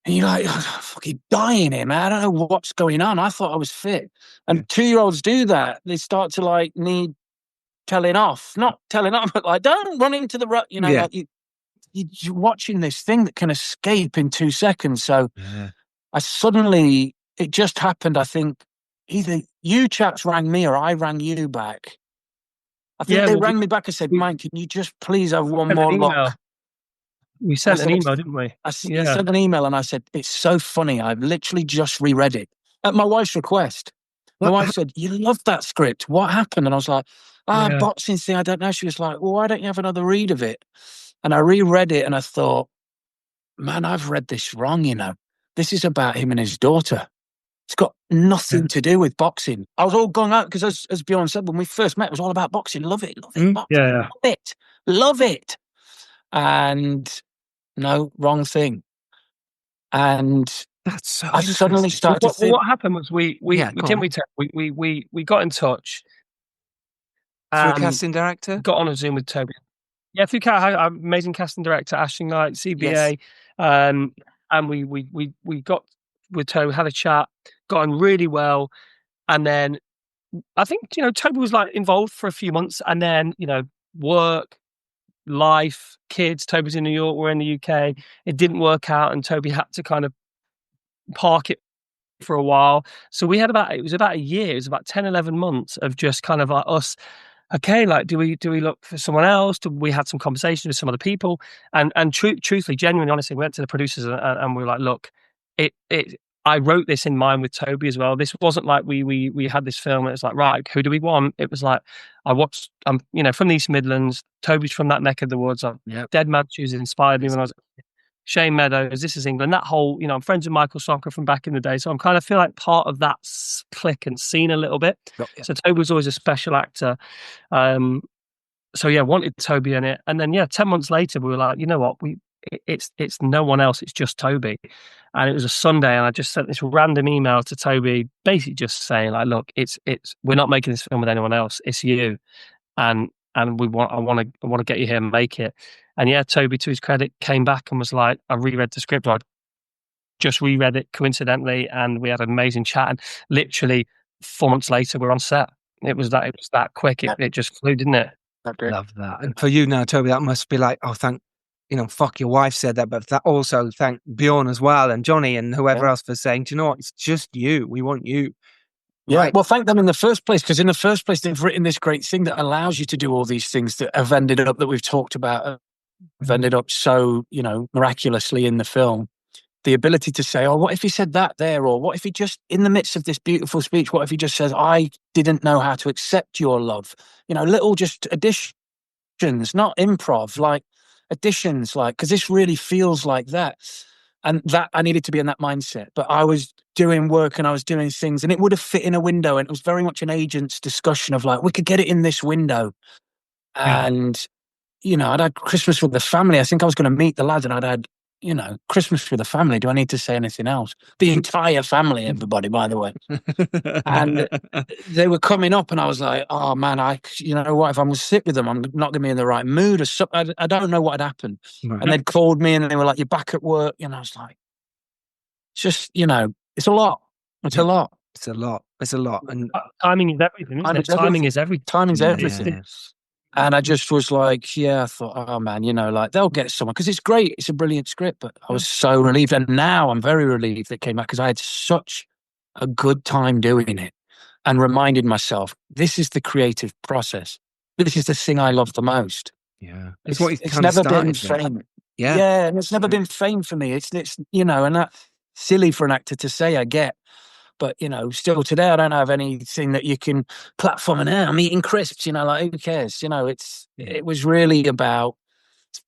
And you're like, I'm fucking dying here, man. I don't know what's going on. I thought I was fit. And 2-year-olds do that. They start to like need telling off. Not telling off, but like, don't run into the rut. Like you're watching this thing that can escape in 2 seconds. So it just happened. I think either you chaps rang me or I rang you back. I think they rang me back and said, Mike, can you just please have one more look? We sent an email, didn't we? I sent an email and I said, it's so funny. I've literally just reread it at my wife's request. My wife said, you love that script. What happened? And I was like, boxing thing, I don't know. She was like, well, why don't you have another read of it? And I reread it and I thought, man, I've read this wrong, This is about him and his daughter. It's got nothing to do with boxing. I was all gung out because as Bjorn said, when we first met, it was all about boxing. Love it. Boxing. Love it. And no, wrong thing. And that's so I suddenly started to think. What happened was we got in touch. Through a casting director? Got on a Zoom with Toby. Yeah, through amazing casting director, Ashton Knight, CBA. Yes. And we got with Toby, had a chat, got on really well. And then I think, Toby was like involved for a few months, and then, work, life, kids. Toby's in New York, we're in the UK. It didn't work out, and Toby had to kind of park it for a while. So it was about a year, it was about 10, 11 months of just kind of like us okay, like, do we look for someone else? We had some conversations with some other people, and truthfully, genuinely, honestly, we went to the producers and we were like, look, I wrote this in mind with Toby as well. This wasn't like we had this film and it's like, right, who do we want? It was like, I'm from the East Midlands. Toby's from that neck of the woods. Dead Mad Shoes inspired me when I was Shane Meadows. This is England. That whole, I'm friends with Michael Sonker from back in the day, so I'm kind of feel like part of that clique and scene a little bit. Yeah. So Toby was always a special actor. So yeah, wanted Toby in it, and then 10 months later, we were like, you know what, it's no one else, it's just Toby. And it was a Sunday, and I just sent this random email to Toby, basically just saying like, look, it's we're not making this film with anyone else, it's you, and I want to get you here and make it. And Toby, to his credit, came back and was like, I reread the script. I just reread it coincidentally, and we had an amazing chat. And literally 4 months later, we're on set. It was that quick. It just flew, didn't it? Love that. And for you now, Toby, that must be like, oh, fuck, your wife said that, but that also thank Bjorn as well, and Jonny and whoever else for saying, do you know what? It's just you. We want you. Yeah, right. Well, thank them in the first place, because in the first place, they've written this great thing that allows you to do all these things that have ended up, that we've talked about, have ended up so, miraculously in the film. The ability to say, oh, what if he said that there? Or what if he just, in the midst of this beautiful speech, what if he just says, I didn't know how to accept your love? Little just additions, not improv, like additions, like, because this really feels like that. And that I needed to be in that mindset. But I was doing work and I was doing things, and it would have fit in a window. And it was very much an agent's discussion of like, we could get it in this window. And, I'd had Christmas with the family. I think I was going to meet the lads, and I'd had, Christmas with the family. Do I need to say anything else? The entire family, everybody, by the way. And they were coming up, and I was like, oh man, what, if I'm going to sit with them, I'm not going to be in the right mood or something. I don't know what had happened. Right. And they'd called me, and they were like, you're back at work. I was like, it's just, it's a lot. It's a lot. It's a lot. It's a lot. And timing is everything, isn't it? Timing is everything. Timing's everything. Yeah. And I just was like, I thought, oh man, like they'll get someone, because it's great. It's a brilliant script. But I was so relieved. And now I'm very relieved that it came back, because I had such a good time doing it and reminded myself, this is the creative process. This is the thing I love the most. Yeah. It's never been fame. Yeah. Yeah. And it's never been fame for me. It's, and that's silly for an actor to say, I get. But, still today, I don't have anything that you can platform, and I'm eating crisps, like, who cares? It was really about,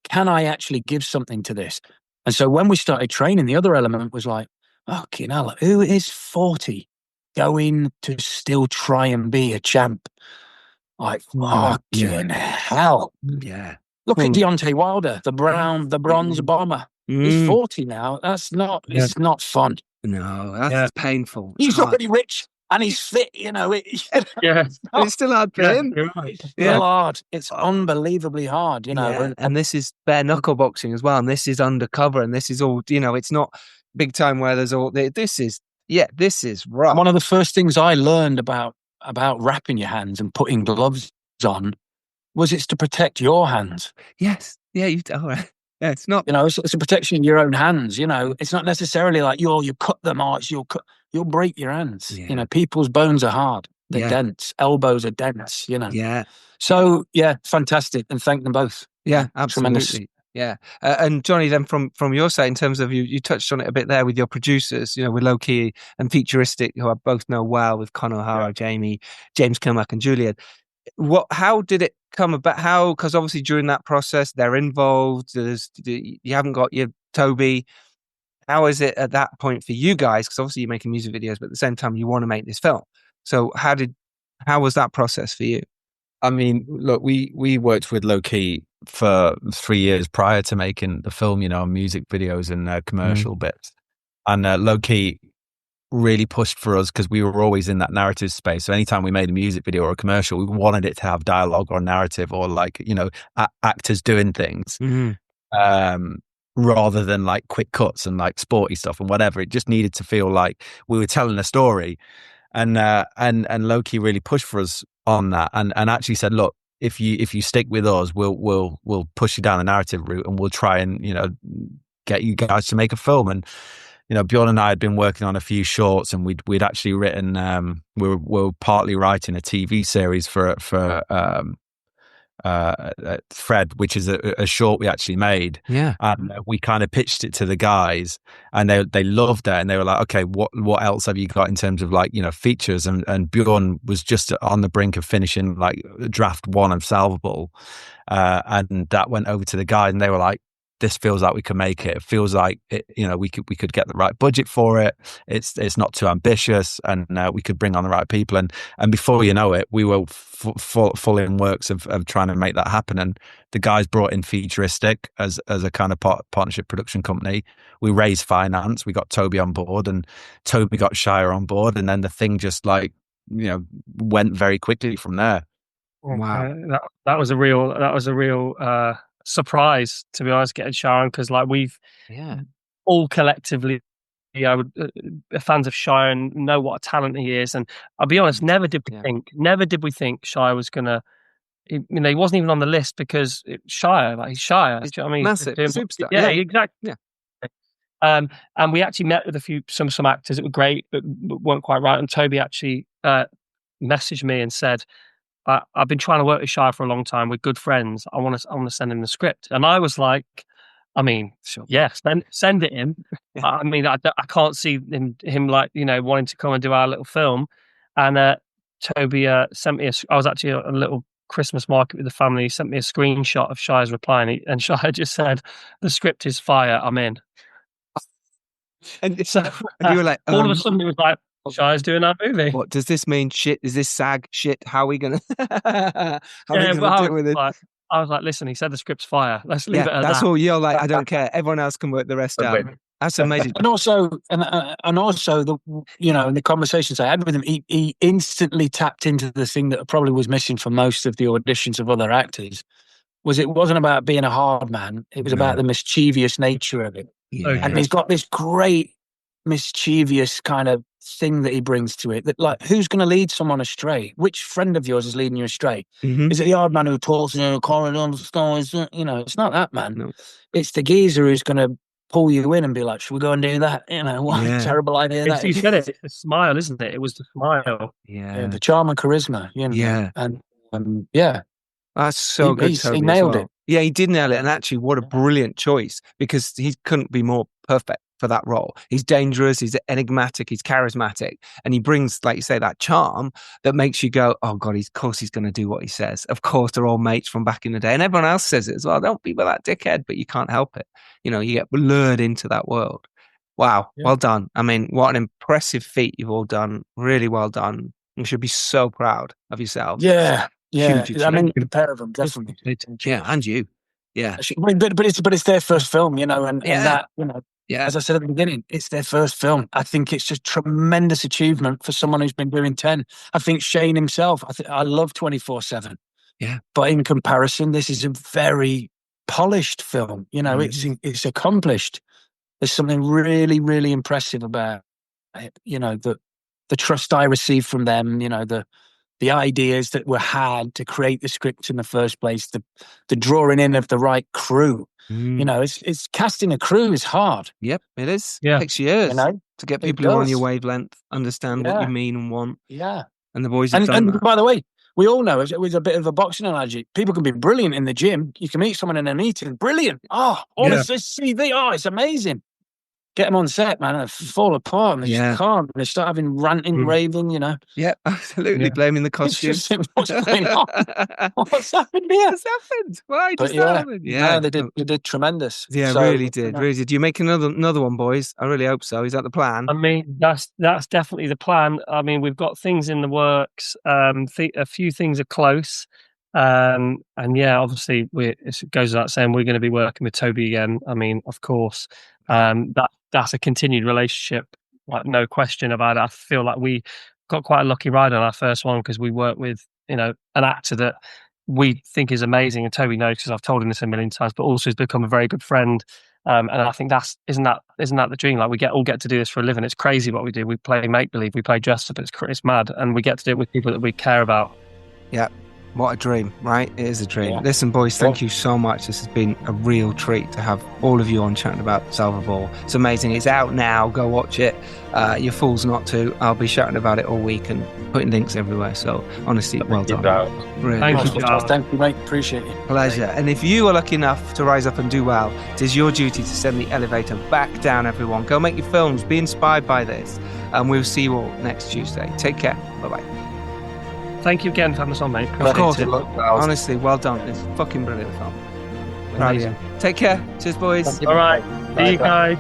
can I actually give something to this? And so when we started training, the other element was like, fucking hell, who is 40 going to still try and be a champ? Like, fucking hell. Yeah. Look at Deontay Wilder, the bronze bomber. He's 40 now. It's not fun. No, that's painful. He's not really rich, and he's fit, It's still hard for him. You're right. It's still hard. It's unbelievably hard, And this is bare knuckle boxing as well, and this is undercover, and this is all, it's not big time where there's all, this is rough. One of the first things I learned about wrapping your hands and putting gloves on was it's to protect your hands. Yes. Yeah, all right. Yeah, it's not. It's a protection in your own hands. It's not necessarily like you cut them or you'll break your hands. Yeah. People's bones are hard. They're dense. Elbows are dense. Yeah. So fantastic, and thank them both. Yeah, absolutely. Tremendous. Yeah, and Jonny, then from your side, in terms of you touched on it a bit there with your producers. With Lowkey and Featuristic, who I both know well, with Con O'Hara, Jamie, James Kilmack, and Julian. How did it come about? Because obviously during that process they're involved. You haven't got your Toby. How is it at that point for you guys? Because obviously you're making music videos, but at the same time you want to make this film. So how was that process for you? I mean, look, we worked with Lowkey for 3 years prior to making the film. Music videos and commercial bits, and Lowkey really pushed for us, because we were always in that narrative space. So anytime we made a music video or a commercial, we wanted it to have dialogue or narrative, or like, actors doing things, rather than like quick cuts and like sporty stuff and whatever. It just needed to feel like we were telling a story. And Lowkey really pushed for us on that, and actually said, look, if you stick with us, we'll push you down the narrative route, and we'll try and, get you guys to make a film. And Bjorn and I had been working on a few shorts, and we'd actually written. We were partly writing a TV series for Fred, which is a short we actually made. Yeah. And we kind of pitched it to the guys, and they loved it, and they were like, okay, what else have you got in terms of like, features? And Bjorn was just on the brink of finishing like draft 1 of Salvable, and that went over to the guys, and they were like, this feels like we can make it. It feels like we could get the right budget for it. It's not too ambitious, and we could bring on the right people. And before you know it, we were full in works of trying to make that happen. And the guys brought in Featuristic as a kind of partnership production company. We raised finance. We got Toby on board, and Toby got Shia on board, and then the thing just like went very quickly from there. Wow, that was a real surprise, to be honest, getting Sharon, because like we've all collectively fans of Shia and know what a talent he is. And I'll be honest, never did we think Shia was gonna, he wasn't even on the list, because Shia, he's Shia, do you know what I mean? Massive superstar. Yeah, exactly. Yeah. And we actually met with some actors that were great but weren't quite right, and Toby actually messaged me and said, I've been trying to work with Shia for a long time. We're good friends. I want to send him the script. And I was like, sure. Yeah, send it him. Yeah. I can't see him like, wanting to come and do our little film. And Toby sent me I was actually at a little Christmas market with the family. He sent me a screenshot of Shia's reply, and Shia just said, the script is fire, I'm in. And so and you were like, all of a sudden it was like, Shia's doing our movie. What does this mean? Shit, is this SAG shit? How are we gonna deal with it? I was like, listen, he said the script's fire. Let's leave it at that. That's all. You're like, I don't care. Everyone else can work the rest out. That's amazing. And also the in the conversations I had with him, he instantly tapped into the thing that probably was missing for most of the auditions of other actors. It wasn't about being a hard man. It was about the mischievous nature of it. Yeah. And he's got this great mischievous kind of thing that he brings to it, that like, who's going to lead someone astray? Which friend of yours is leading you astray? Mm-hmm. Is it the hard man who talks in a corridor? It's not that man. No. It's the geezer who's going to pull you in and be like, should we go and do that? What a terrible idea that is. You said it. It's the smile, isn't it? It was the smile. Yeah, the charm and charisma. Yeah. And that's so good. He nailed it. Yeah, he did nail it. And actually, what a brilliant choice, because he couldn't be more perfect for that role. He's dangerous, he's enigmatic, he's charismatic, and he brings, like you say, that charm that makes you go, oh God, of course he's going to do what he says. Of course, they're all mates from back in the day. And everyone else says it as well. Don't be that dickhead, but you can't help it. You get lured into that world. Wow. Yeah. Well done. What an impressive feat you've all done. Really well done. You should be so proud of yourselves. Yeah. Yeah. The pair of them, definitely. Yeah. And you. Yeah. But it's their first film, and that, yeah. As I said at the beginning, it's their first film. I think it's just tremendous achievement for someone who's been doing 10. I think Shane himself, I love 24/7. Yeah. But in comparison, this is a very polished film. It's accomplished. There's something really, really impressive about it. The trust I received from them, the ideas that were had to create the script in the first place, the drawing in of the right crew. It's casting a crew is hard. Yep, it is. Yeah. It takes years to get people who are on your wavelength, understand what you mean and want. Yeah. And the boys have done that. By the way, we all know, it was a bit of a boxing analogy. People can be brilliant in the gym. You can meet someone in a meeting, brilliant. All this CV, it's amazing. Get them on set, man, and fall apart. And they just can't. They start having ranting, raving, Yeah, absolutely. Yeah. Blaming the costume. What's going on? What's happened here? What's happened? Why does that happen? Yeah, they did tremendous. Yeah, really did. Really did. Do you make another one, boys? I really hope so. Is that the plan? That's definitely the plan. We've got things in the works. A few things are close. Obviously, it goes without saying we're going to be working with Toby again. Of course, that's a continued relationship, like no question about it. I feel like we got quite a lucky ride on our first one, because we worked with an actor that we think is amazing, and Toby knows, because I've told him this a million times, but also has become a very good friend. And I think isn't that the dream? Like, we get to do this for a living. It's crazy what we do. We play make believe, we play dress up. It's mad, and we get to do it with people that we care about. Yeah. What a dream, right? It is a dream. Yeah. Listen, boys, thank you so much. This has been a real treat to have all of you on chatting about Salvable. It's amazing. It's out now. Go watch it. You're fools not to. I'll be shouting about it all week and putting links everywhere. So honestly, well done. Really. Thank you, Charles. Thank you, mate. Appreciate it. Pleasure. And if you are lucky enough to rise up and do well, it is your duty to send the elevator back down, everyone. Go make your films. Be inspired by this. And we'll see you all next Tuesday. Take care. Bye-bye. Thank you again for having us on, mate. Of course. Honestly, well done. It's a fucking brilliant film. Proud of you. Take care. Cheers, boys. All right. See you guys.